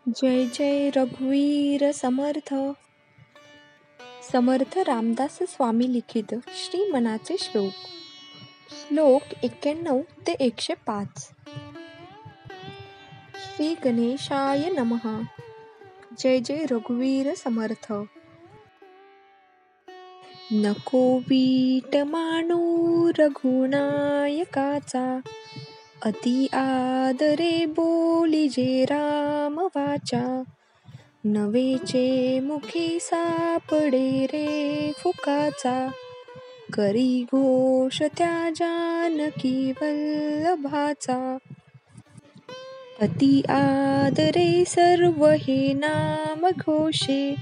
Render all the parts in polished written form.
जय जय रघुवीर समर्थ. समर्थ रामदास स्वामी लिखित श्री मनाचे श्लोक. श्लोक 91 ते 105. श्री गणेशाय नमः. जय जय रघुवीर समर्थ. नको वीट मानू रघुनायकाचा, अति आदरे बोलिजे राम वाचा. नवेचे मुखी सापडे रे फुकाचा, करी घोष त्या जानकी वल्लभाचा. अति आदरे सर्व हे नाम घोषे,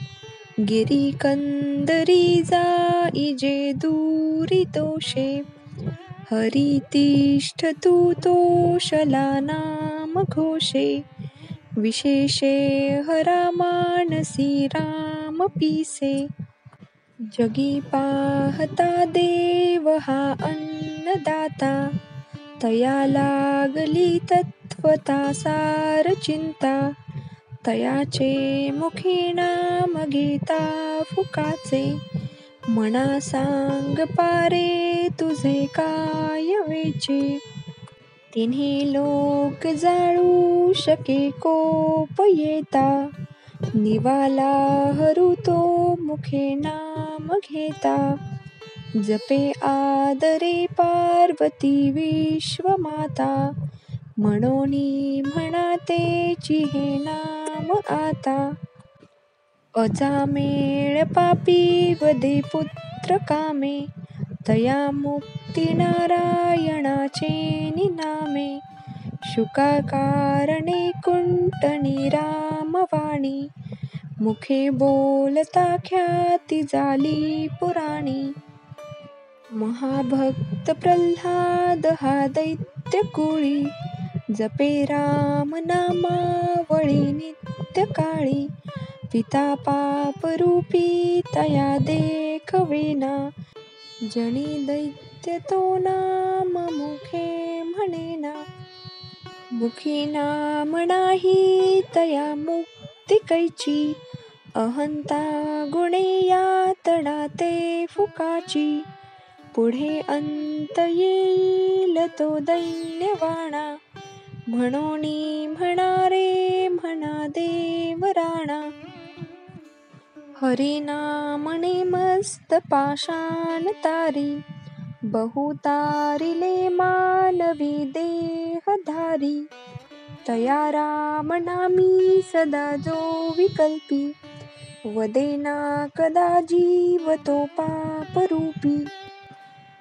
गिरी कंदरी जाईजे दूरी दोषे. हरी तिष्ठ तू तोषला नाम घोषे, विशेषे हरा मानसी राम पीसे. जगी पाहता देव हा अन्नदाता, तया लागली तत्वता सार चिंता. तयाचे मुखी नाम घेता फुकाचे, मना सांग पारे तुझे काय वेचे. तिन्ही लोक जाळू शके कोप येता, निवाला हरू तो मुखे नाम घेता. जपे आदरे पार्वती विश्वमाता, म्हणोनी म्हणा तेची हे नाम आता. अजामेळ पापी वदे पुत्र कामे, तया मुक्ती नारायणाचे निनामे. शुका कारणे कुंटनी रामवाणी, मुखे बोलता ख्याती झाली पुराणी. महाभक्त प्रल्हाद हा दैत्य कुळी, जपे राम नामावळी नित्य काळी. पिता पाप रूपी तया देखवेना, जनी दैत्य तो नाम मुखे म्हणेना. मुखी नाम नाही तया मुक्ती कैची, अहंता गुणे यातना ते फुकाची. पुढे अंत येईल तो दैन्यवाणा, म्हणोनी म्हणा रे म्हणा देव राणा. हरी नाम नेमस्त पाषाण तारी, बहु तारिले मानवी देहधारी. तया राम नामी सदा जो विकल्पी, वदेना कदा जीव तो पाप रूपी.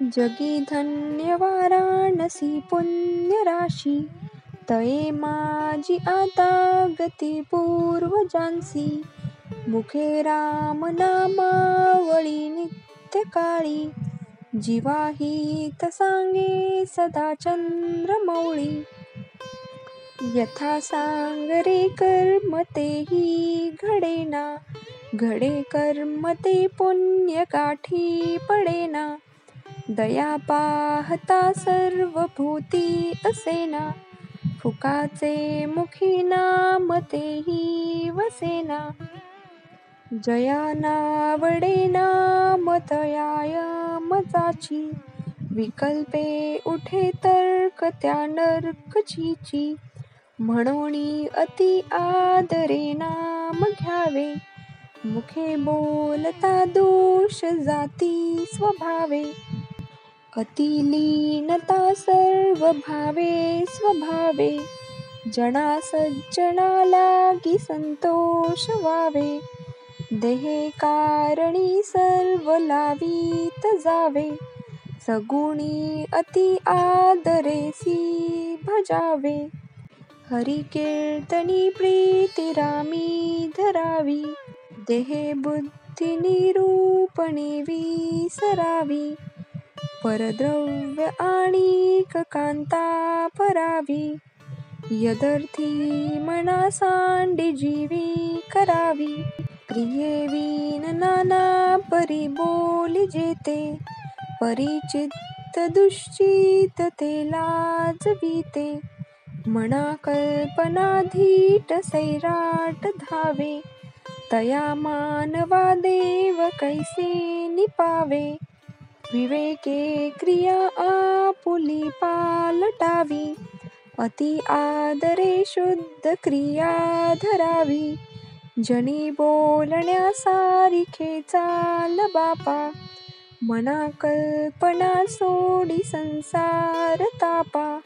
जगी धन्य वाराणसी पुण्य राशी, तये माझी आता गती पूर्वजांसी. मुखे राम नामावळी नित्य काळी, जीवाहित सांगे सदा चंद्रमौळी. यथा सांग रे कर्म तेही घडेना, घडे कर्म ते पुण्य गाठी पडेना. दया पाहता सर्व भूती असेना, फुकाचे मुखी नाम तेही वसेना. जया नावडे नाम तयाय मजाची, विकल्पे उठे तर्क त्या नरकचीची. म्हणोनी अति आदरे नाम घ्यावे, मुखे बोलता दोष जाती स्वभावे. अति लीनता सर्व भावे स्वभावे, जना सज्जना लागी संतोष व्हावे. देहे कारणी सर्व लावीत जावे, सगुणी अति आदरेसी भजावे. हरी कीर्तनी प्रीती रामी धरावी, देहे बुद्धी निरूपणी विसरावी. परद्रव्य आणिक कांता परावी, यदर्थी मना सांडी जीवी करावी. प्रिये विन नाना परी बोली जेते, परिचित दुश्चित ते लाजविते. मना कल्पना धीट सैराट धावे, तया मानवा देव कैसे निपावे. विवेके क्रिया आपुली पालटावी, अति आदरे शुद्ध क्रिया धरावी. जनी बोलण्या सारिखे चाल बापा, मना कल्पना सोडी संसार तापा.